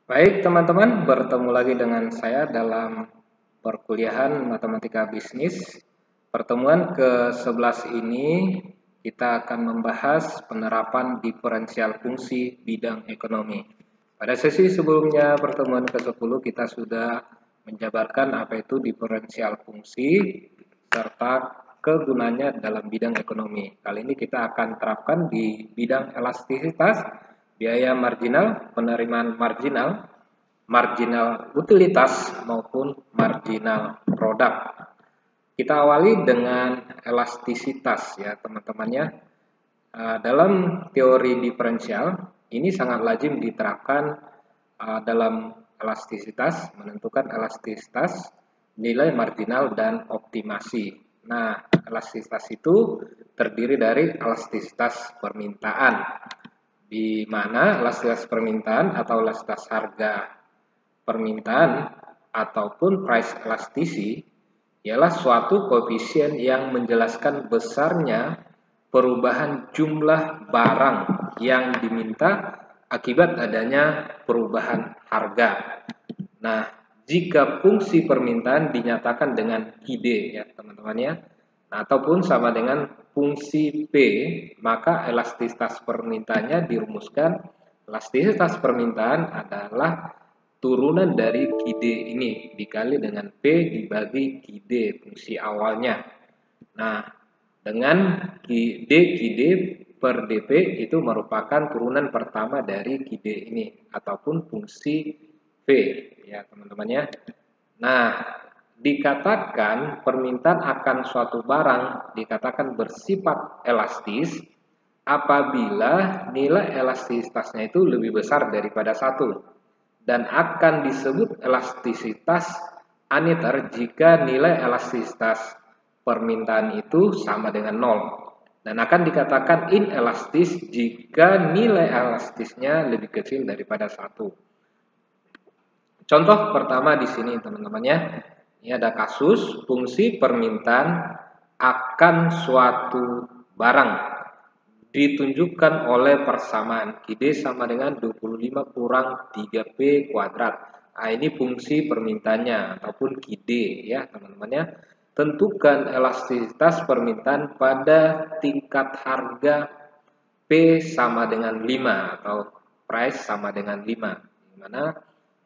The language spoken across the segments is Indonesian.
Baik teman-teman, bertemu lagi dengan saya dalam perkuliahan Matematika Bisnis. Pertemuan ke-11 ini kita akan membahas penerapan diferensial fungsi bidang ekonomi. Pada sesi sebelumnya, pertemuan ke-10, kita sudah menjabarkan apa itu diferensial fungsi serta kegunaannya dalam bidang ekonomi. Kali ini kita akan terapkan di bidang elastisitas, biaya marginal, penerimaan marginal, marginal utilitas maupun marginal produk. Kita awali dengan elastisitas ya teman-temannya. Dalam teori diferensial ini sangat lazim diterapkan dalam elastisitas, menentukan elastisitas, nilai marginal dan optimasi. Nah, elastisitas itu terdiri dari elastisitas permintaan, di mana elastisitas permintaan atau elastisitas harga permintaan ataupun price elasticity ialah suatu koefisien yang menjelaskan besarnya perubahan jumlah barang yang diminta akibat adanya perubahan harga. Nah, jika fungsi permintaan dinyatakan dengan ID ya teman-teman ya, ataupun sama dengan fungsi P, maka elastisitas permintaannya dirumuskan. Elastisitas permintaan adalah turunan dari QD ini dikali dengan P dibagi QD fungsi awalnya. Nah, dengan QD per DP itu merupakan turunan pertama dari QD ini ataupun fungsi P ya teman-teman ya. Nah, dikatakan permintaan akan suatu barang dikatakan bersifat elastis apabila nilai elastisitasnya itu lebih besar daripada 1 dan akan disebut elastisitas aneter jika nilai elastisitas permintaan itu sama dengan 0 dan akan dikatakan inelastis jika nilai elastisnya lebih kecil daripada 1. Contoh pertama di sini teman-teman ya. Ini ada kasus fungsi permintaan akan suatu barang ditunjukkan oleh persamaan QD sama dengan 25 kurang 3P kuadrat. Nah, ini fungsi permintaannya ataupun QD ya teman-teman ya. Tentukan elastisitas permintaan pada tingkat harga P sama dengan 5 atau price sama dengan 5. Dimana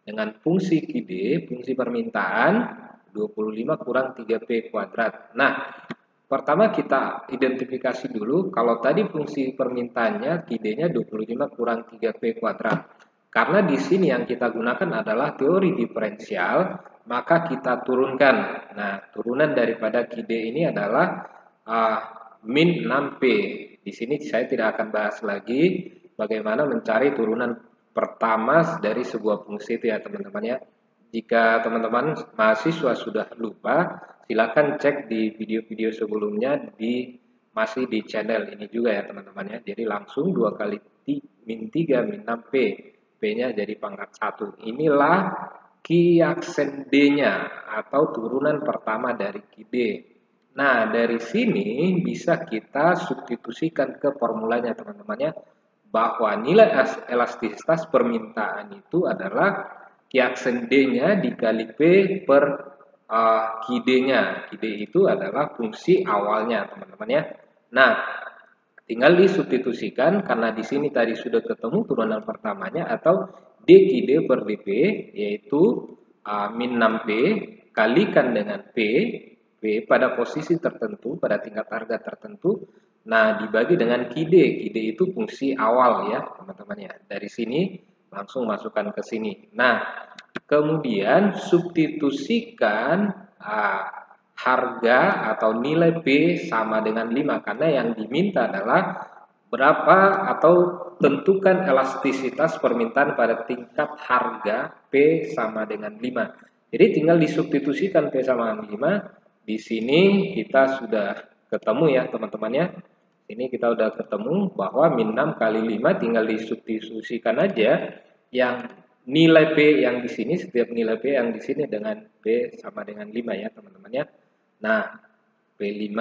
dengan fungsi QD, fungsi permintaan 25 kurang 3P kuadrat. Nah, pertama kita identifikasi dulu, kalau tadi fungsi permintaannya QD-nya 25 kurang 3P kuadrat. Karena di sini yang kita gunakan adalah teori diferensial, maka kita turunkan. Nah, turunan daripada QD ini adalah min 6P. Di sini saya tidak akan bahas lagi bagaimana mencari turunan pertama dari sebuah fungsi itu ya teman-teman ya. Jika teman-teman mahasiswa sudah lupa, silakan cek di video-video sebelumnya masih di channel ini juga ya teman-teman ya. Jadi langsung 2 kali min 3 min 6P. P-nya jadi pangkat 1. Inilah kiaksen D-nya atau turunan pertama dari QD. Nah, dari sini bisa kita substitusikan ke formulanya teman-teman ya. Bahwa nilai elastisitas permintaan itu adalah kiaksen D-nya dikali P per QD-nya. QD itu adalah fungsi awalnya, teman-teman ya. Nah, tinggal disubstitusikan karena di sini tadi sudah ketemu turunan pertamanya atau DQD per DP yaitu min 6P kalikan dengan P pada posisi tertentu, pada tingkat harga tertentu. Nah, dibagi dengan QD. QD itu fungsi awal ya, teman-teman ya. Dari sini langsung masukkan ke sini. Nah, kemudian substitusikan harga atau nilai P sama dengan 5 karena yang diminta adalah berapa atau tentukan elastisitas permintaan pada tingkat harga P sama dengan 5. Jadi tinggal disubstitusikan P sama dengan 5. Di sini kita sudah ketemu ya teman-teman ya. Ini kita udah ketemu bahwa min 6 kali 5 tinggal disubstitusikan aja yang nilai P yang di sini, setiap nilai P yang di sini dengan P sama dengan 5 ya teman-teman ya. Nah, P5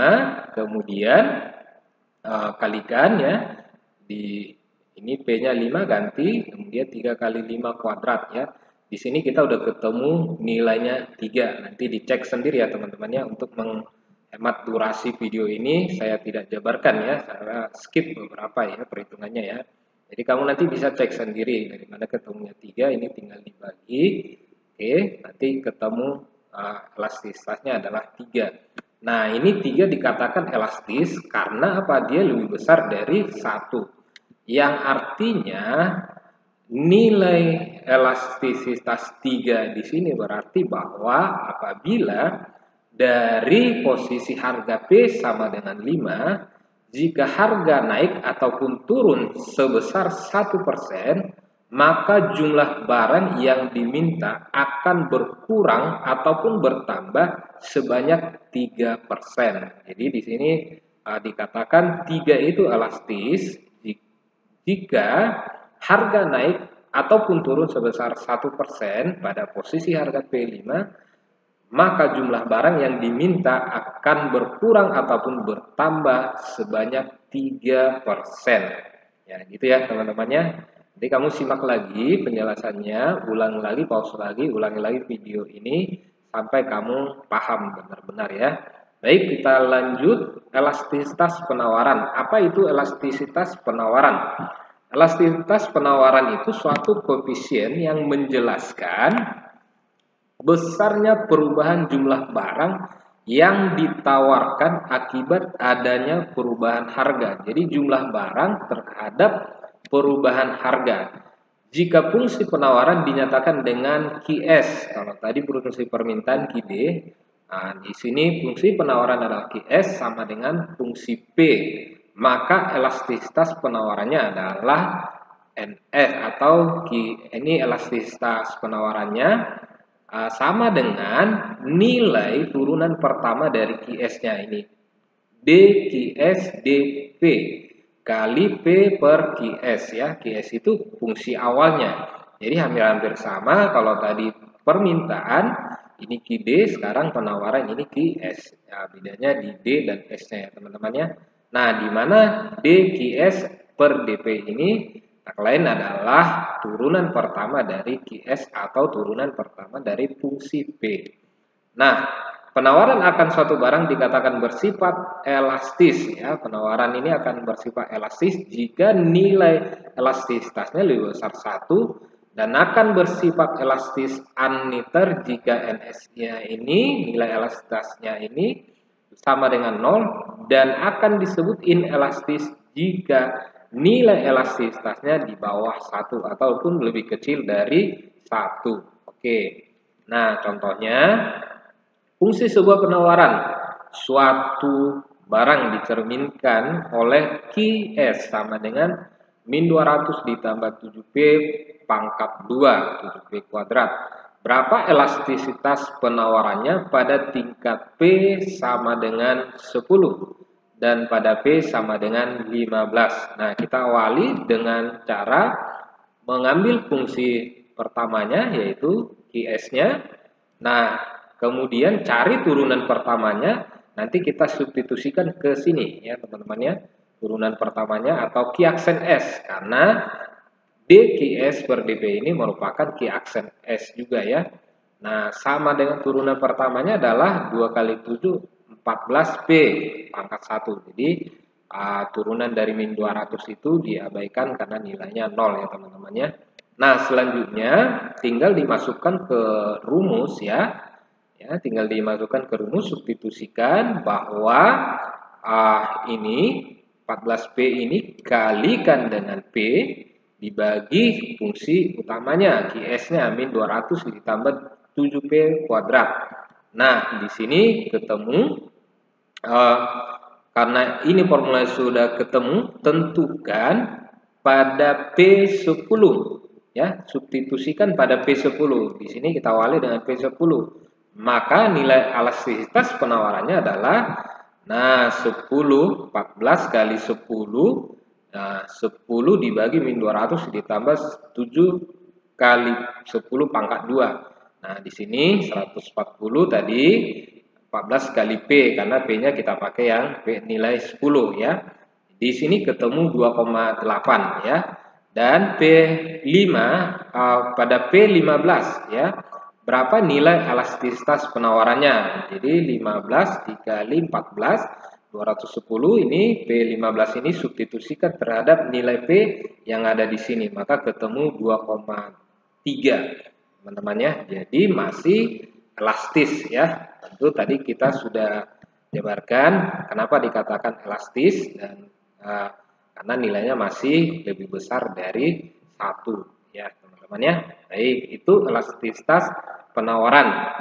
kemudian kalikan ya Ini P-nya 5 ganti, kemudian 3 kali 5 kuadrat ya. Di sini kita udah ketemu nilainya 3. Nanti dicek sendiri ya teman-teman ya. Untuk menghemat durasi video ini saya tidak jabarkan ya. Saya skip beberapa ya perhitungannya ya. Jadi kamu nanti bisa cek sendiri dari mana ketemunya 3. Ini tinggal dibagi. Oke, nanti ketemu elastisitasnya adalah 3. Nah, ini 3 dikatakan elastis karena apa? Dia lebih besar dari 1. Yang artinya nilai elastisitas 3 di sini berarti bahwa apabila dari posisi harga P sama dengan 5, jika harga naik ataupun turun sebesar 1%, maka jumlah barang yang diminta akan berkurang ataupun bertambah sebanyak 3%. Jadi di sini dikatakan 3 itu elastis jika harga naik ataupun turun sebesar 1% pada posisi harga P5, maka jumlah barang yang diminta akan berkurang ataupun bertambah sebanyak 3%. Ya, gitu ya teman-temannya. Jadi kamu simak lagi penjelasannya, ulang lagi, pause lagi, ulangi lagi video ini sampai kamu paham benar-benar ya. Baik, kita lanjut elastisitas penawaran. Apa itu elastisitas penawaran? Elastisitas penawaran itu suatu koefisien yang menjelaskan besarnya perubahan jumlah barang yang ditawarkan akibat adanya perubahan harga. Jadi jumlah barang terhadap perubahan harga. Jika fungsi penawaran dinyatakan dengan QS, kalau tadi fungsi permintaan QD, nah, di sini fungsi penawaran adalah QS sama dengan fungsi P. Maka elastisitas penawarannya adalah NS atau ini elastisitas penawarannya sama dengan nilai turunan pertama dari QS-nya ini. D DP kali P per QS ya. QS itu fungsi awalnya. Jadi hampir-hampir sama kalau tadi permintaan ini QD, sekarang penawaran ini QS. Ya, bedanya di D dan S-nya ya teman-teman ya. Nah, di mana D QS per DP ini tak lain adalah turunan pertama dari QS atau turunan pertama dari fungsi P. Nah, penawaran akan suatu barang dikatakan bersifat elastis ya. Penawaran ini akan bersifat elastis jika nilai elastisitasnya lebih besar 1 dan akan bersifat elastis unmeter jika NS-nya ini, nilai elastisitasnya ini sama dengan 0 dan akan disebut inelastis jika nilai elastisitasnya di bawah 1 ataupun lebih kecil dari 1. Oke. Nah, contohnya fungsi sebuah penawaran, suatu barang dicerminkan oleh QS sama dengan min 200 ditambah 7P pangkat 2, 7P kuadrat. Berapa elastisitas penawarannya pada tingkat P sama dengan 10 dan pada P sama dengan 15. Nah, kita awali dengan cara mengambil fungsi pertamanya yaitu QS-nya. Nah, kemudian cari turunan pertamanya, nanti kita substitusikan ke sini ya teman-teman ya. Turunan pertamanya atau Q aksen S karena DQS per DP ini merupakan Q aksen S juga ya. Nah, sama dengan turunan pertamanya adalah 2 kali 7 14P pangkat 1. Jadi turunan dari min 200 itu diabaikan karena nilainya 0 ya teman-teman ya. Nah, selanjutnya tinggal dimasukkan ke rumus ya. Ya, tinggal dimasukkan ke rumus, substitusikan bahwa ini 14P ini kalikan dengan P dibagi fungsi utamanya QS-nya min 200 ditambah 7P kuadrat. Nah, di sini ketemu karena ini formula sudah ketemu, tentukan pada P10 ya, substitusikan pada P10. Di sini kita awali dengan P10. Maka nilai elastisitas penawarannya adalah 10 14 kali 10. Nah, 10 dibagi min 200 ditambah 7 kali 10 pangkat 2. Nah, di sini 140 tadi 14 kali P karena P-nya kita pakai yang P nilai 10 ya. Di sini ketemu 2,8 ya. Dan P5 pada P15 ya. Berapa nilai elastisitas penawarannya? Jadi 15 dikali 14 210, ini P15 ini substitusikan terhadap nilai P yang ada di sini, maka ketemu 2,3 teman-teman ya. Jadi masih elastis ya. Tentu tadi kita sudah jabarkan kenapa dikatakan elastis, dan karena nilainya masih lebih besar dari 1 ya teman-teman ya. Baik, itu elastisitas penawaran.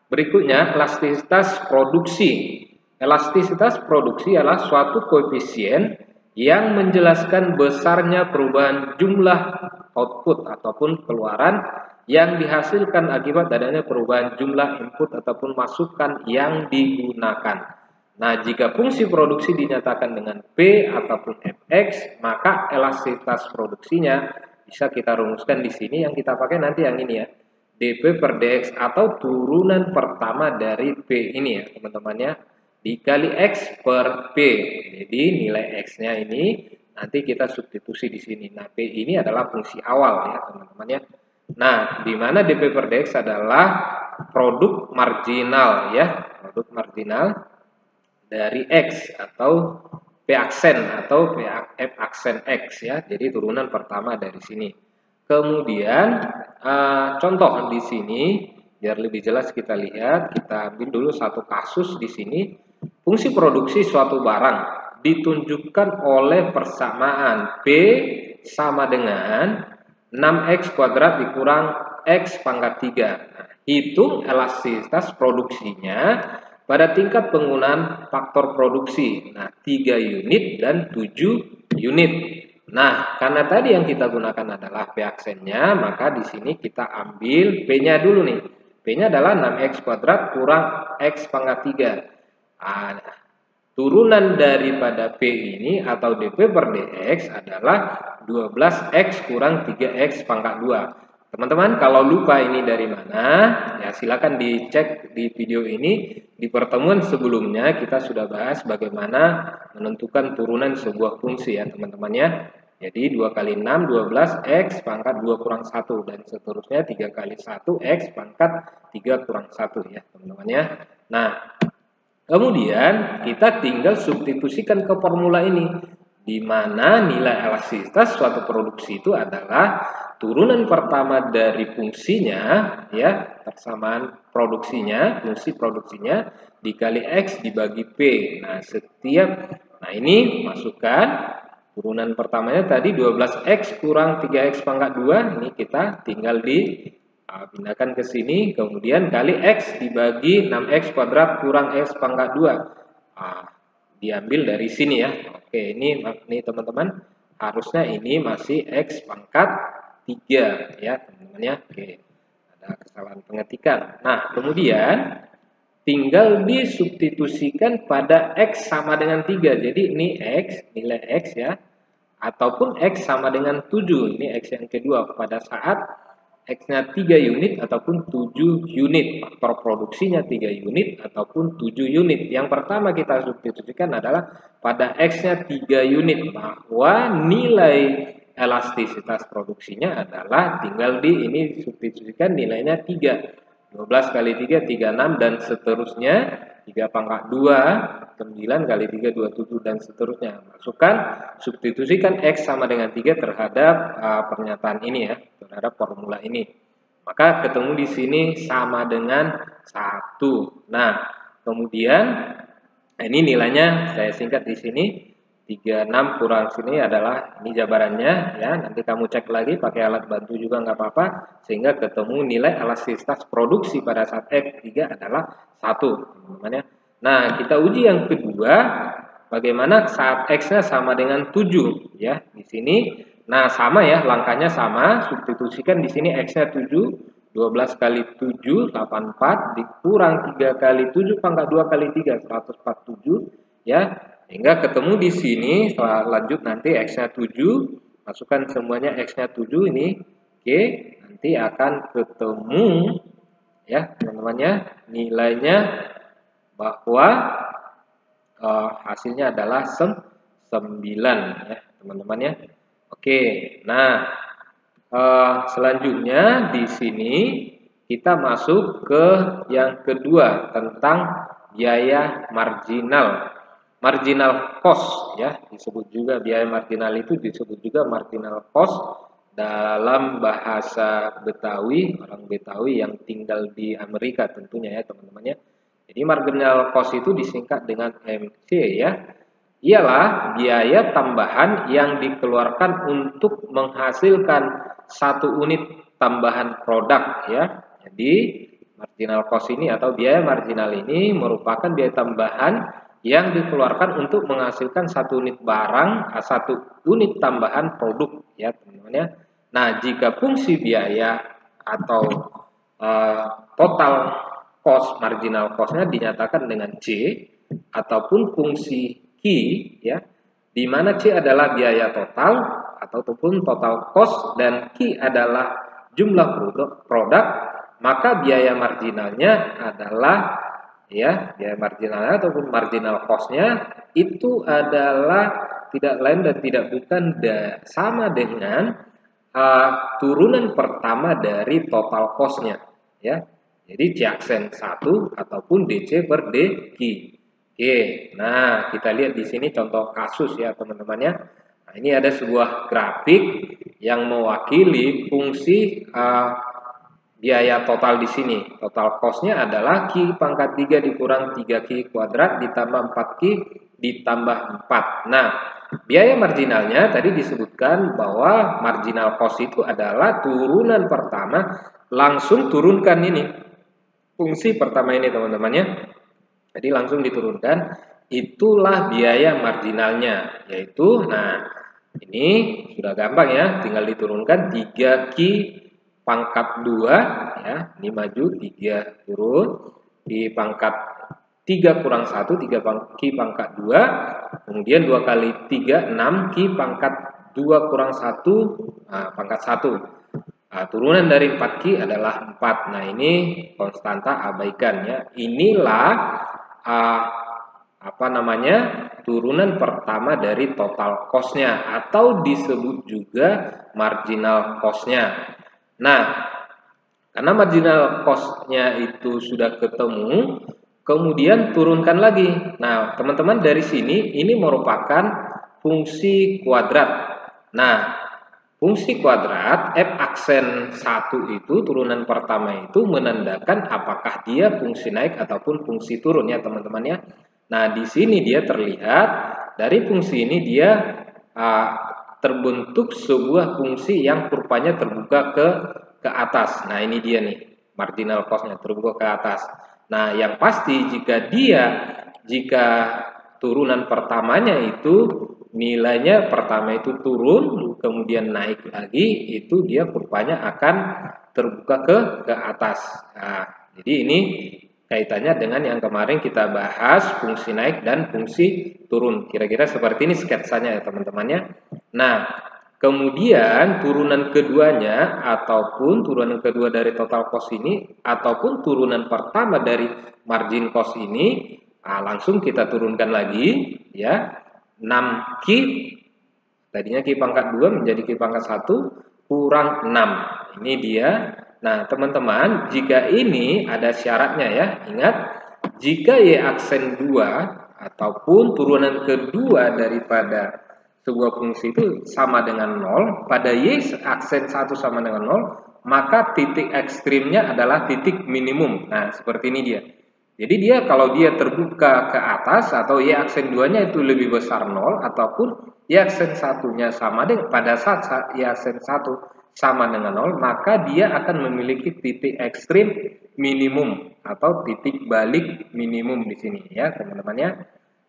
Berikutnya elastisitas produksi. Elastisitas produksi adalah suatu koefisien yang menjelaskan besarnya perubahan jumlah output ataupun keluaran yang dihasilkan akibat adanya perubahan jumlah input ataupun masukan yang digunakan. Nah, jika fungsi produksi dinyatakan dengan P ataupun Fx, maka elastisitas produksinya bisa kita rumuskan di sini. Yang kita pakai nanti yang ini ya, dP per dx atau turunan pertama dari P ini ya teman-teman ya, dikali X per P. Jadi nilai X-nya ini nanti kita substitusi di sini. Nah, P ini adalah fungsi awal ya teman-teman ya. Nah, di mana dP per dx adalah produk marginal ya, produk marginal dari X atau P aksen atau F aksen X ya. Jadi turunan pertama dari sini. Kemudian contoh di sini biar lebih jelas kita lihat, kita ambil dulu satu kasus di sini. Fungsi produksi suatu barang ditunjukkan oleh persamaan P sama dengan 6x kuadrat dikurang x pangkat 3. Nah, hitung elastisitas produksinya pada tingkat penggunaan faktor produksi. Nah, 3 unit dan 7 unit. Nah, karena tadi yang kita gunakan adalah P aksennya, maka di sini kita ambil P-nya dulu nih. P-nya adalah 6x kuadrat kurang x pangkat 3. Nah, turunan daripada P ini atau dP per dx adalah 12x kurang 3x pangkat 2. Teman-teman, kalau lupa ini dari mana, ya silakan dicek di video ini. Di pertemuan sebelumnya kita sudah bahas bagaimana menentukan turunan sebuah fungsi ya teman-teman ya. Jadi 2 kali 6, 12, X pangkat 2 kurang 1, dan seterusnya 3 kali 1, X pangkat 3 kurang 1 ya teman-teman ya. Nah, kemudian kita tinggal substitusikan ke formula ini, di mana nilai elastisitas suatu produksi itu adalah turunan pertama dari fungsinya ya, persamaan produksinya, fungsi produksinya dikali X dibagi P. Nah, ini masukkan turunan pertamanya tadi 12X kurang 3X pangkat 2, ini kita tinggal pindahkan ke sini, kemudian kali X dibagi 6X kuadrat kurang X pangkat 2. Diambil dari sini ya. Oke, ini teman-teman, harusnya ini masih X pangkat 3 ya teman-teman ya. Oke, ada kesalahan pengetikan. Nah, kemudian tinggal disubstitusikan pada X sama dengan 3. Jadi ini X, nilai X ya, ataupun X sama dengan 7. Ini X yang kedua pada saat X-nya 3 unit ataupun 7 unit. Faktor produksinya 3 unit ataupun 7 unit. Yang pertama kita substitusikan adalah pada X-nya 3 unit, bahwa nilai elastisitas produksinya adalah tinggal ini substitusikan nilainya 3. 12 kali 3, 36 dan seterusnya. 3 pangkat 2, 9 kali 3, 27 dan seterusnya. Masukkan, substitusikan X sama dengan 3 terhadap pernyataan ini ya, terhadap formula ini. Maka ketemu di sini sama dengan 1. Nah, kemudian ini nilainya saya singkat di sini. 36 kurang sini adalah ini jabarannya ya, nanti kamu cek lagi pakai alat bantu juga nggak apa-apa, sehingga ketemu nilai elastisitas produksi pada saat F3 adalah 1 teman-teman ya. Nah, kita uji yang kedua, bagaimana saat X-nya sama dengan 7 ya di sini. Nah, sama ya, langkahnya sama, substitusikan di sini X-nya 7, 12 kali 7 84 dikurang 3 kali 7 pangkat 2 kali 3 147 ya. Hingga ketemu di sini, setelah lanjut nanti X-nya 7, masukkan semuanya X-nya 7 ini. Oke, nanti akan ketemu ya teman-teman ya, nilainya bahwa hasilnya adalah 9 ya teman-teman ya. Oke. Oke, nah selanjutnya di sini kita masuk ke yang kedua tentang biaya marginal. Marginal cost ya, disebut juga biaya marginal itu disebut juga marginal cost dalam bahasa Betawi, orang Betawi yang tinggal di Amerika tentunya ya teman-teman ya. Jadi marginal cost itu disingkat dengan MC ya. Ialah biaya tambahan yang dikeluarkan untuk menghasilkan satu unit tambahan produk ya. Jadi marginal cost ini atau biaya marginal ini merupakan biaya tambahan yang dikeluarkan untuk menghasilkan satu unit barang, satu unit tambahan produk ya teman-teman ya. Nah, jika fungsi biaya atau total cost marginal cost-nya dinyatakan dengan C ataupun fungsi Q ya, di mana C adalah biaya total ataupun total cost dan Q adalah jumlah produk, maka biaya marginalnya adalah ya, biaya marginalnya ataupun marginal cost-nya itu adalah tidak lain dan tidak bukan sama dengan turunan pertama dari total cost-nya ya. Jadi C aksen 1 ataupun DC per DQ. Oke, nah kita lihat di sini contoh kasus ya teman-teman ya. Nah, ini ada sebuah grafik yang mewakili fungsi biaya total di sini. Total cost-nya adalah Q pangkat 3 dikurang 3Q kuadrat ditambah 4Q ditambah 4. Nah, biaya marginalnya tadi disebutkan bahwa marginal cost itu adalah turunan pertama, langsung turunkan ini. Fungsi pertama ini teman-teman ya. Jadi langsung diturunkan, itulah biaya marginalnya, yaitu, nah ini sudah gampang ya, tinggal diturunkan 3Q pangkat 2, ya, ini maju, 3 turun, di pangkat 3 kurang 1, 3Q pangkat 2, kemudian 2 kali 3, 6Q pangkat 2 kurang 1, nah, pangkat 1. Nah, turunan dari 4Q adalah 4. Nah, ini konstanta abaikan ya. Inilah turunan pertama dari total cost-nya atau disebut juga marginal cost-nya. Nah, karena marginal cost-nya itu sudah ketemu, kemudian turunkan lagi. Nah, teman-teman dari sini ini merupakan fungsi kuadrat. Nah, fungsi kuadrat F aksen 1 itu turunan pertama itu menandakan apakah dia fungsi naik ataupun fungsi turun ya teman-teman ya. Nah, di sini dia terlihat dari fungsi ini dia terbentuk sebuah fungsi yang kurvanya terbuka ke atas. Nah, ini dia nih, marginal cost-nya terbuka ke atas. Nah, yang pasti jika turunan pertamanya itu nilainya pertama itu turun, kemudian naik lagi, itu dia kurvanya akan terbuka ke atas. Nah, jadi ini kaitannya dengan yang kemarin kita bahas fungsi naik dan fungsi turun. Kira-kira seperti ini sketsanya ya teman-temannya. Nah, kemudian turunan keduanya ataupun turunan kedua dari total cost ini ataupun turunan pertama dari margin cost ini, langsung kita turunkan lagi ya. 6Q tadinya Q pangkat 2 menjadi Q pangkat 1 kurang 6. Ini dia. Nah, teman-teman, jika ini ada syaratnya ya. Ingat, jika Y aksen 2 ataupun turunan kedua daripada sebuah fungsi itu sama dengan 0, pada Y aksen 1 sama dengan 0, maka titik ekstrimnya adalah titik minimum. Nah, seperti ini dia. Jadi dia kalau dia terbuka ke atas atau Y aksen 2-nya itu lebih besar 0 ataupun Y aksen 1-nya sama dengan pada saat Y aksen 1 sama dengan 0, maka dia akan memiliki titik ekstrim minimum atau titik balik minimum di sini ya, teman-teman ya.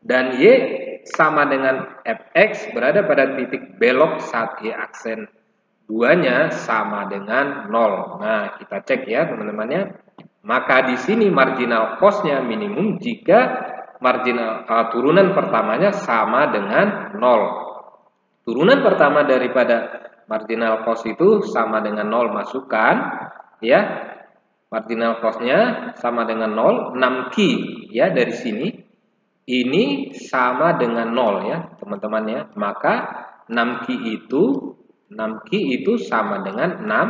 Dan Y sama dengan Fx berada pada titik belok saat Y aksen 2-nya sama dengan 0. Nah, kita cek ya, teman-teman ya. Maka di sini marginal cost-nya minimum jika marginal turunan pertamanya sama dengan 0. Turunan pertama daripada marginal cost itu sama dengan 0, masukkan ya. Marginal cost-nya sama dengan 0, 6Q ya dari sini. Ini sama dengan 0 ya, teman-teman ya. Maka 6Q itu 6 Ki itu sama dengan 6,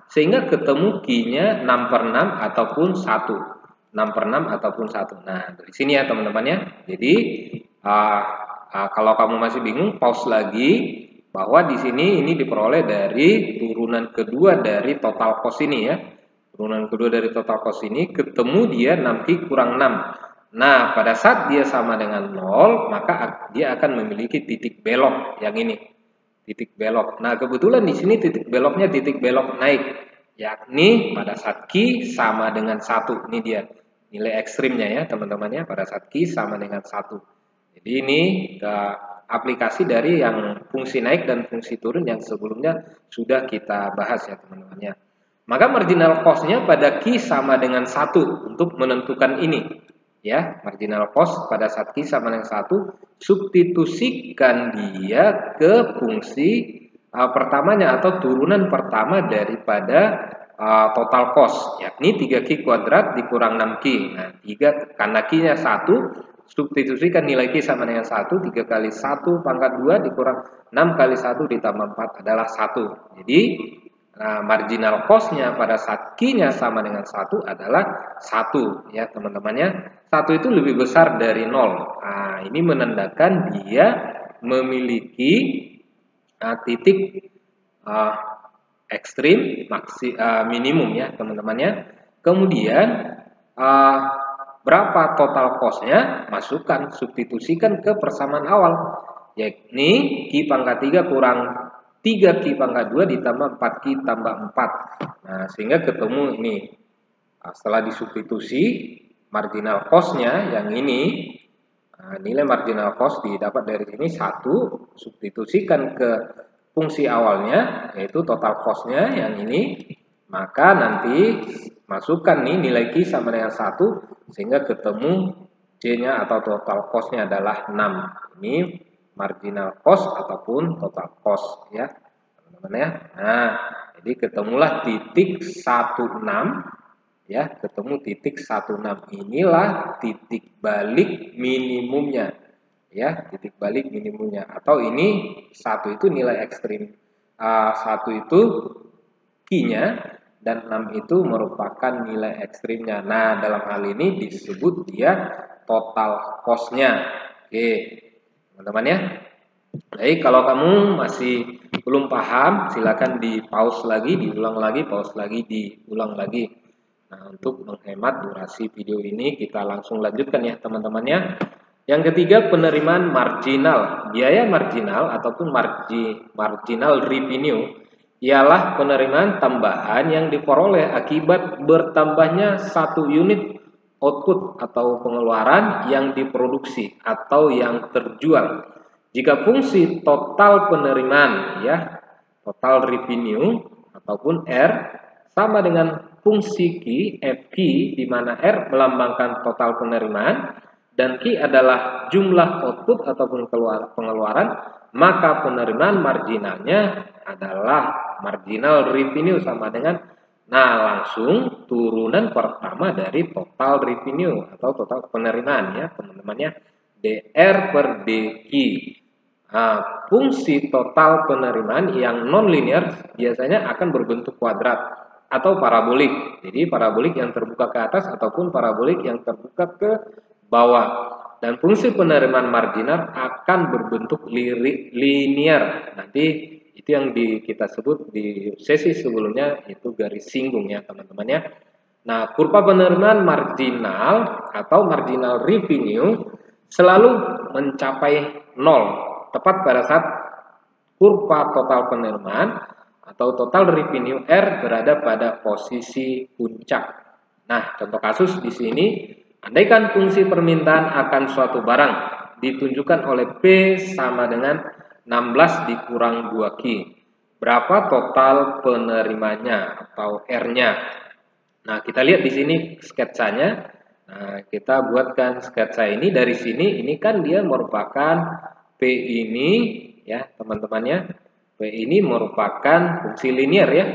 sehingga ketemu Ki-nya 6/6 ataupun 1. 6/6 ataupun 1. Nah, dari sini ya teman-teman ya. Jadi, kalau kamu masih bingung, pause lagi, bahwa di sini ini diperoleh dari turunan kedua dari total cost ini ya. Turunan kedua dari total cost ini ketemu dia 6Ki kurang 6. Nah, pada saat dia sama dengan 0, maka dia akan memiliki titik belok yang ini. Titik belok. Nah, kebetulan di sini titik beloknya titik belok naik, yakni pada saat Ki sama dengan 1. Ini dia nilai ekstrimnya ya, teman-teman ya, pada saat Ki sama dengan 1. Jadi ini aplikasi dari yang fungsi naik dan fungsi turun yang sebelumnya sudah kita bahas ya, teman-teman ya. Maka marginal cost-nya pada Ki sama dengan 1 untuk menentukan ini. Ya, marginal cost pada saat Ki sama dengan 1, substitusikan dia ke fungsi pertamanya atau turunan pertama daripada total cost, yakni 3Ki kuadrat dikurang 6Ki. Nah, 3 karena Ki-nya 1, substitusikan nilai Ki sama dengan 1, 3 kali 1 pangkat 2 dikurang 6 kali 1 ditambah 4 adalah 1. Jadi, marginal cost-nya pada saat Ki-nya sama dengan 1 adalah 1 ya teman-temannya. 1 itu lebih besar dari 0. Nah, ini menandakan dia memiliki titik ekstrim minimum ya teman-temannya. Kemudian berapa total cost-nya, masukkan, substitusikan ke persamaan awal, yakni Ki pangkat 3 kurang 3 Ki pangkat 2 ditambah 4 Ki tambah 4. Nah, sehingga ketemu ini. Setelah disubstitusi, marginal cost-nya yang ini, nilai marginal cost didapat dari sini 1, substitusikan ke fungsi awalnya, yaitu total cost-nya yang ini, maka nanti masukkan nih nilai Ki sama dengan 1, sehingga ketemu C-nya atau total cost-nya adalah 6. Ini marginal cost ataupun total cost ya teman-teman ya. Nah, jadi ketemulah titik 16 ya, ketemu titik 16. Inilah titik balik minimumnya ya, titik balik minimumnya, atau ini 1 itu nilai ekstrim, 1 itu Ki-nya dan 6 itu merupakan nilai ekstrimnya. Nah, dalam hal ini disebut dia total cost-nya. Oke teman-teman ya. Baik, kalau kamu masih belum paham, silakan di pause lagi, diulang lagi, pause lagi, diulang lagi. Nah, untuk menghemat durasi video ini, kita langsung lanjutkan ya teman-temannya. Yang ketiga, penerimaan marginal. Biaya marginal ataupun marginal revenue ialah penerimaan tambahan yang diperoleh akibat bertambahnya 1 unit output atau pengeluaran yang diproduksi atau yang terjual. Jika fungsi total penerimaan ya, total revenue ataupun R sama dengan fungsi Ki, FQ, di mana R melambangkan total penerimaan dan Ki adalah jumlah output ataupun pengeluaran, maka penerimaan marginalnya adalah marginal revenue sama dengan, nah langsung turunan pertama dari total revenue atau total penerimaan ya teman-temannya, DR per DQ. Nah, fungsi total penerimaan yang non-linear biasanya akan berbentuk kuadrat atau parabolik. Jadi parabolik yang terbuka ke atas ataupun parabolik yang terbuka ke bawah. Dan fungsi penerimaan marginal akan berbentuk linear. Nanti itu yang kita sebut di sesi sebelumnya itu garis singgung ya teman-teman ya. Nah, kurva penerimaan marginal atau marginal revenue selalu mencapai 0. Tepat pada saat kurva total penerimaan atau total revenue R berada pada posisi puncak. Nah, contoh kasus di sini, andaikan fungsi permintaan akan suatu barang ditunjukkan oleh P sama dengan 16 dikurang 2Q. Berapa total penerimanya atau R-nya? Nah, kita lihat di sini sketsanya. Nah, kita buatkan sketsa ini dari sini. Ini kan dia merupakan P ini ya teman-temannya, P ini merupakan fungsi linear ya.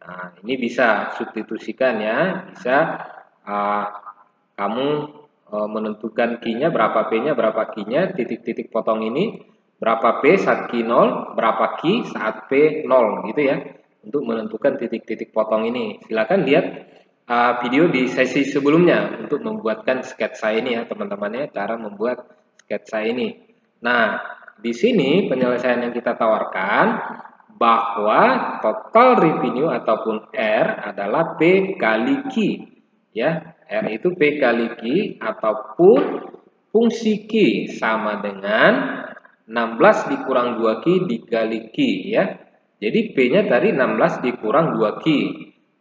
Nah, ini bisa substitusikan ya, bisa kamu menentukan Q-nya berapa, P-nya berapa, Q-nya, titik-titik potong ini Berapa P saat Q 0, berapa Q saat P 0 gitu ya. Untuk menentukan titik-titik potong ini. Silakan lihat video di sesi sebelumnya untuk membuatkan sketsa ini ya teman-teman ya, cara membuat sketsa ini. Nah, di sini penyelesaian yang kita tawarkan bahwa total revenue ataupun R adalah P kali Q ya. R itu P kali Q ataupun fungsi Q sama dengan 16 dikurang 2Q dikali Q ya. Jadi P-nya tadi 16 dikurang 2Q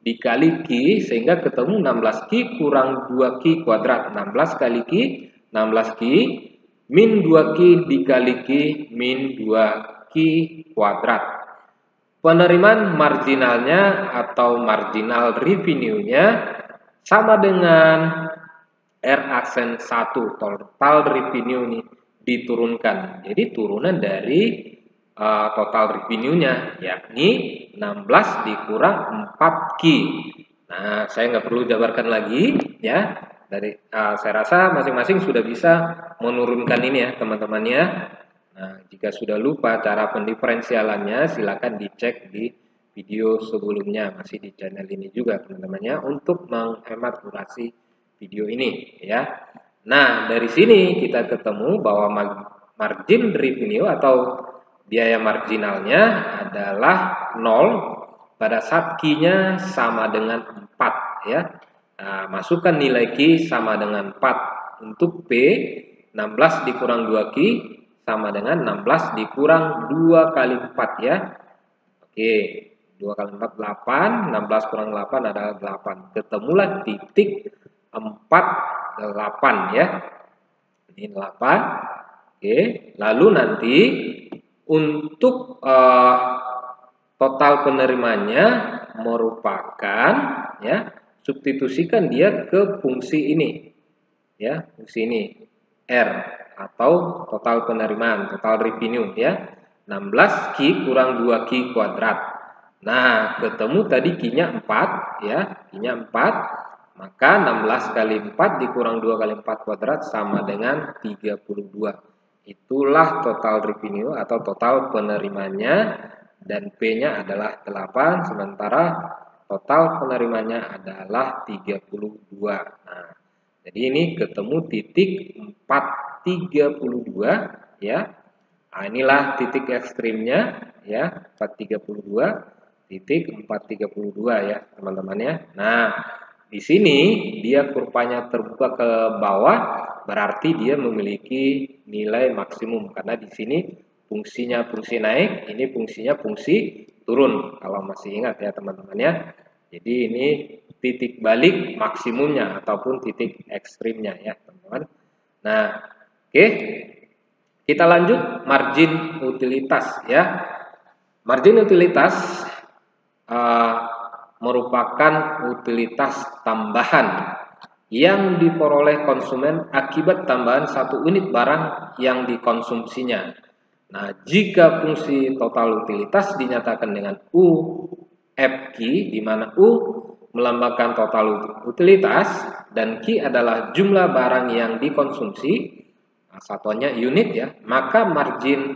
dikali Q sehingga ketemu 16Q kurang 2Q kuadrat. 16 kali Q 16Q min 2Q dikali Q min 2Q kuadrat. Penerimaan marginalnya atau marginal revenue-nya sama dengan R aksen 1 total revenue nih diturunkan. Jadi turunan dari total revenue-nya yakni 16 dikurang 4Q. Nah, saya nggak perlu jabarkan lagi ya. Saya rasa masing-masing sudah bisa menurunkan ini ya teman-teman ya. Nah, jika sudah lupa cara pendiferensialannya silakan dicek di video sebelumnya, masih di channel ini juga teman-teman ya, untuk menghemat durasi video ini ya. Nah, dari sini kita ketemu bahwa margin revenue atau biaya marginalnya adalah 0 pada saat Q-nya sama dengan 4 ya. Nah, masukkan nilai Q sama dengan 4 untuk P 16 dikurang 2Q sama dengan 16 dikurang 2 kali 4 ya. Oke, 2 kali 4 8, 16 kurang 8 adalah 8. Ketemulah titik 4 8 ya. Ini 8. Oke, lalu nanti untuk total penerimanya merupakan ya, substitusikan dia ke fungsi ini. Ya, fungsi ini R atau total penerimaan, total revenue ya. 16Q kurang 2Q kuadrat. Nah, ketemu tadi Q-nya 4 ya, Q-nya 4. Maka 16 kali 4 dikurang 2 kali 4 kuadrat sama dengan 32. Itulah total revenue atau total penerimanya dan P-nya adalah 8 sementara total penerimanya adalah 32. Nah, jadi ini ketemu titik 432 ya. Nah, inilah titik ekstrimnya ya, 432 titik 432 ya teman-teman ya. Nah, di sini dia kurvanya terbuka ke bawah, berarti dia memiliki nilai maksimum karena di sini fungsinya fungsi naik, ini fungsinya fungsi turun. Kalau masih ingat ya teman-teman ya. Jadi ini titik balik maksimumnya ataupun titik ekstrimnya ya teman-teman. Nah, oke. Kita lanjut margin utilitas ya. Margin utilitas merupakan utilitas tambahan yang diperoleh konsumen akibat tambahan satu unit barang yang dikonsumsinya. Nah, jika fungsi total utilitas dinyatakan dengan UFQ, di mana U melambangkan total utilitas dan Q adalah jumlah barang yang dikonsumsi, nah, satuannya unit ya, maka margin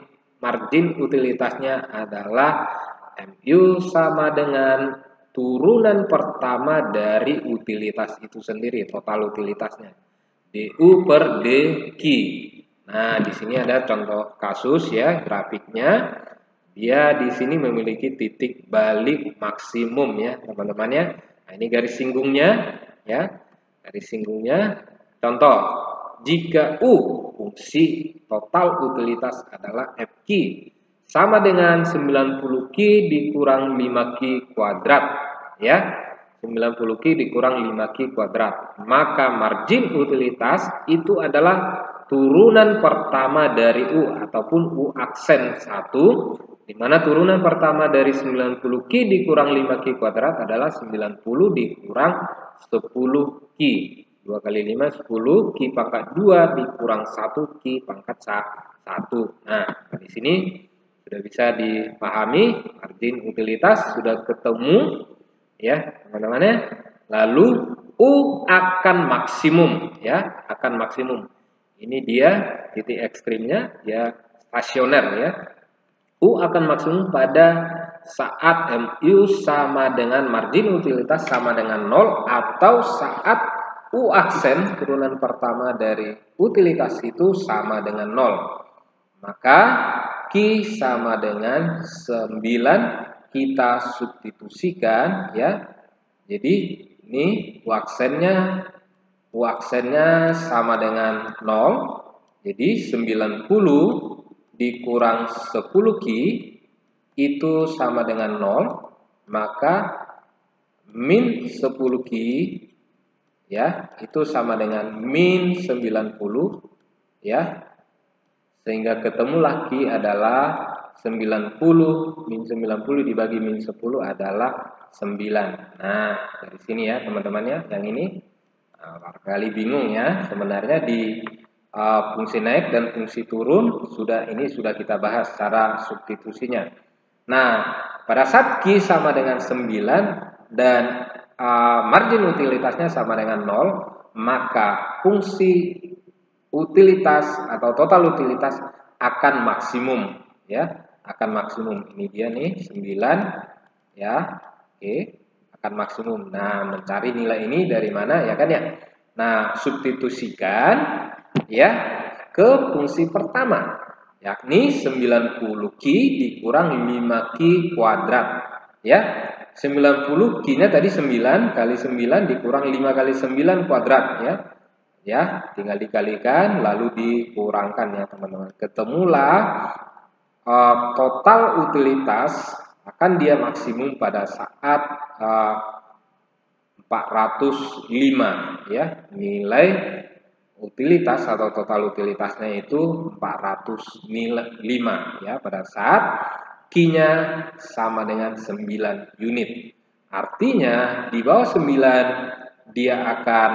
utilitasnya adalah MU sama dengan turunan pertama dari utilitas itu sendiri, total utilitasnya. DU per DQ. Nah, di sini ada contoh kasus ya, grafiknya. Dia di sini memiliki titik balik maksimum ya, teman-teman ya. Nah, ini garis singgungnya ya. Garis singgungnya. Contoh, jika U fungsi total utilitas adalah FQ sama dengan 90Q dikurang 5Q kuadrat ya. 90Q dikurang 5Q kuadrat. Maka margin utilitas itu adalah turunan pertama dari U ataupun U aksen 1, di mana turunan pertama dari 90Q dikurang 5Q kuadrat adalah 90 dikurang 10Q. 2 kali 5 10, Q pangkat 2 dikurang 1 Q pangkat 1. Nah, di sini sudah bisa dipahami margin utilitas sudah ketemu ya teman-teman ya. Lalu U akan maksimum ya, akan maksimum. Ini dia titik ekstrimnya ya, rasioner ya. U akan maksimum pada saat MU sama dengan margin utilitas sama dengan 0 atau saat U aksen turunan pertama dari utilitas itu sama dengan 0. Maka Q sama dengan 9 kita substitusikan ya. Jadi ini U aksennya sama dengan 0. Jadi 90 dikurang 10 Q itu sama dengan 0, maka min 10 Q ya, itu sama dengan min 90 ya. Sehingga ketemulah Q adalah 90, min 90 dibagi min 10 adalah 9. Nah, dari sini ya teman-teman ya, yang ini barangkali bingung ya, sebenarnya di fungsi naik dan fungsi turun sudah kita bahas cara substitusinya. Nah, pada saat Q sama dengan 9 dan margin utilitasnya sama dengan 0, maka fungsi utilitas atau total utilitas akan maksimum ya, akan maksimum. Ini dia nih 9 ya. Oke, akan maksimum. Nah, mencari nilai ini dari mana ya kan ya? Nah, substitusikan ya ke fungsi pertama, yakni 90 Q dikurang 5 Q kuadrat ya. 90 Q-nya tadi 9 kali 9 dikurang 5 kali 9 kuadrat ya. Ya, tinggal dikalikan lalu dikurangkan ya teman-teman. Ketemulah total utilitas akan dia maksimum pada saat 405 ya. Nilai utilitas atau total utilitasnya itu 405 ya pada saat Q-nya sama dengan 9 unit. Artinya di bawah 9 dia akan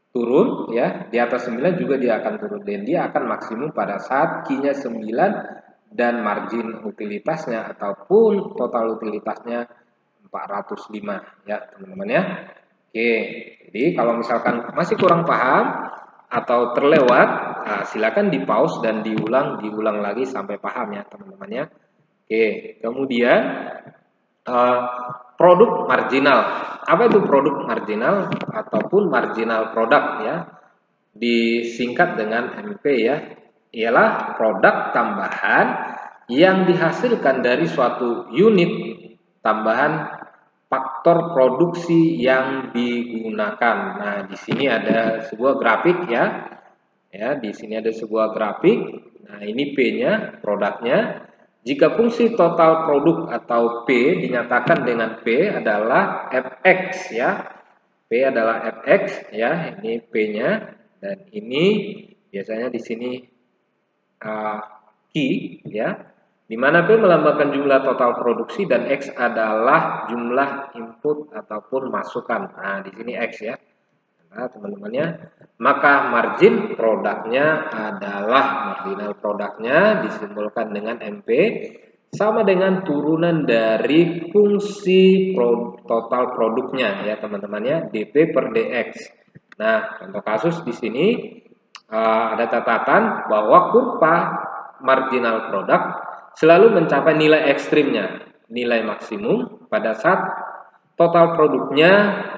turun ya, di atas 9 juga dia akan turun dan dia akan maksimum pada saat Q-nya 9 dan margin utilitasnya ataupun total utilitasnya 405 ya teman-teman ya. Oke, jadi kalau misalkan masih kurang paham atau terlewat, silakan di pause dan diulang lagi sampai paham ya teman-teman ya. Oke, kemudian produk marginal. Apa itu produk marginal ataupun marginal produk ya? Disingkat dengan MP ya. Ialah produk tambahan yang dihasilkan dari suatu unit tambahan faktor produksi yang digunakan. Nah, di sini ada sebuah grafik ya. Ya, di sini ada sebuah grafik. Nah, ini P-nya, produknya. Jika fungsi total produk atau P dinyatakan dengan P adalah Fx ya. P adalah Fx ya, ini P-nya dan ini biasanya di sini Q ya. Di mana P melambangkan jumlah total produksi dan X adalah jumlah input ataupun masukan. Nah, di sini X ya. Nah, teman-temannya, maka margin produknya adalah marginal produknya disimbolkan dengan MP sama dengan turunan dari fungsi total produknya ya teman-temannya, dP per dx. Nah, contoh kasus di sini ada catatan bahwa kurva marginal produk selalu mencapai nilai ekstrimnya, nilai maksimum pada saat total produknya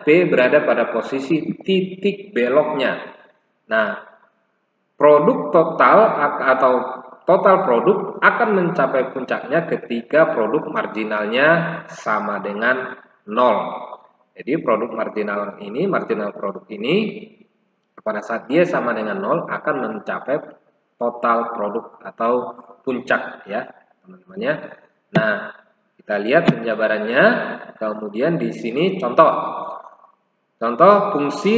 P berada pada posisi titik beloknya. Nah, produk total atau total produk akan mencapai puncaknya ketika produk marginalnya sama dengan 0. Jadi produk marginal produk ini pada saat dia sama dengan 0 akan mencapai total produk atau puncak ya teman-temannya. Nah, kita lihat penjabarannya. Kemudian di sini contoh fungsi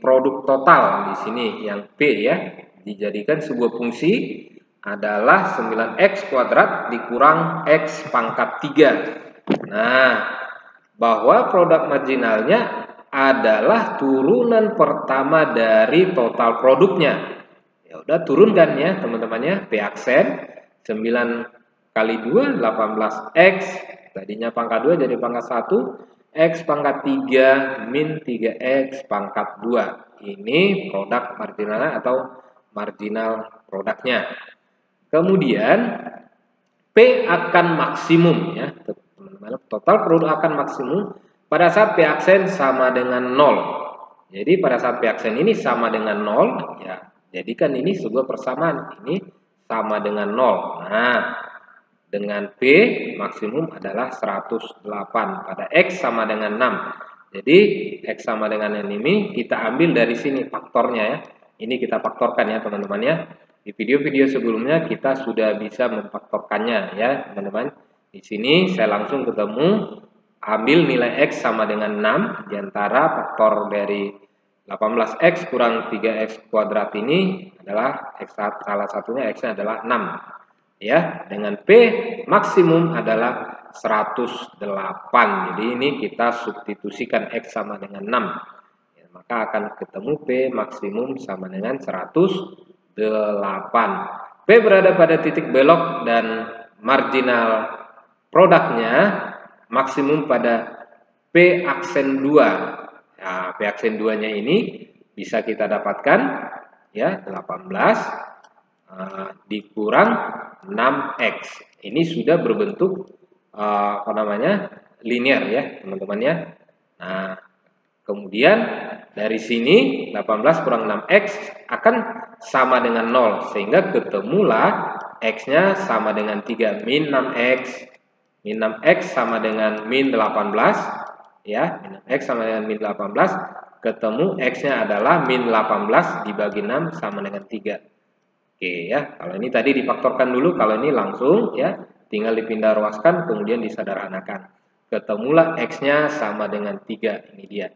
produk total di sini yang P ya dijadikan sebuah fungsi adalah 9x kuadrat dikurang x pangkat 3. Nah, bahwa produk marginalnya adalah turunan pertama dari total produknya. Ya udah turunkan ya teman-temannya, P aksen 9 kali 2 18x, tadinya pangkat 2 jadi pangkat 1, x pangkat 3 min 3x pangkat 2. Ini produk marginalnya atau marginal produknya. Kemudian P akan maksimum ya, teman-teman. Total produk akan maksimum pada saat P aksen sama dengan 0. Jadi pada saat P aksen ini sama dengan 0 ya, jadikan ini sebuah persamaan. Ini sama dengan 0. Nah, dengan P maksimum adalah 108 pada X sama dengan 6. Jadi X sama dengan ini kita ambil dari sini faktornya ya. Ini kita faktorkan ya teman-teman ya. Di video-video sebelumnya kita sudah bisa memfaktorkannya ya teman-teman. Di sini saya langsung ketemu ambil nilai X sama dengan 6 diantara faktor dari 18X kurang 3X kuadrat ini adalah X, salah satunya X-nya adalah 6. Ya, dengan P maksimum adalah 108. Jadi ini kita substitusikan X sama dengan 6. Ya, maka akan ketemu P maksimum sama dengan 108. P berada pada titik belok dan marginal produknya maksimum pada P aksen 2. Nah, P aksen 2-nya ini bisa kita dapatkan ya 18 dikurang 6X. Ini sudah berbentuk linear ya teman-teman ya. Nah, kemudian dari sini 18 kurang 6X akan sama dengan 0 sehingga ketemulah X-nya sama dengan 3 min 6X. Min 6X sama dengan min 18 ya. Min 6X sama dengan min 18, ketemu X-nya adalah min 18 dibagi 6 sama dengan 3. Oke ya, kalau ini tadi difaktorkan dulu, kalau ini langsung ya, tinggal dipindah ruaskan kemudian disederhanakan. Ketemulah X-nya sama dengan 3, ini dia.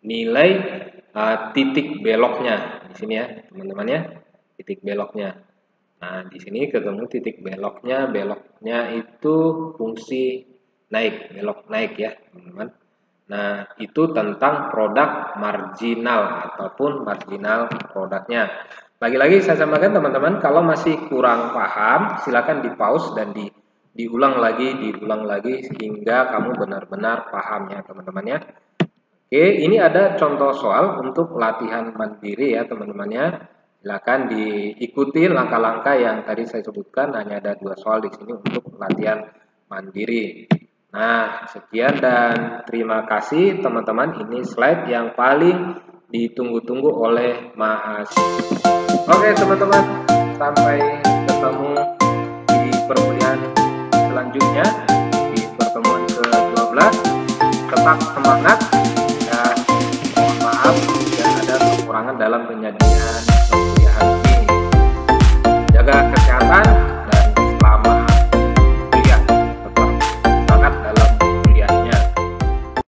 Nilai titik beloknya di sini ya, teman-teman ya. Titik beloknya. Nah, di sini ketemu titik beloknya, beloknya itu fungsi naik, belok naik ya, teman-teman. Nah, itu tentang produk marginal ataupun marginal produknya. Lagi-lagi saya sampaikan teman-teman, kalau masih kurang paham, silakan di pause dan diulang lagi sehingga kamu benar-benar paham ya teman-teman ya. Oke, ini ada contoh soal untuk latihan mandiri ya teman-teman ya. Silakan diikuti langkah-langkah yang tadi saya sebutkan, hanya ada 2 soal di sini untuk latihan mandiri. Nah, sekian dan terima kasih teman-teman. Ini slide yang paling ditunggu-tunggu oleh mahasiswa. Oke teman-teman, sampai ketemu di perkuliahan selanjutnya, di pertemuan ke-12. Tetap semangat dan mohon maaf jika ada kekurangan dalam penyajian.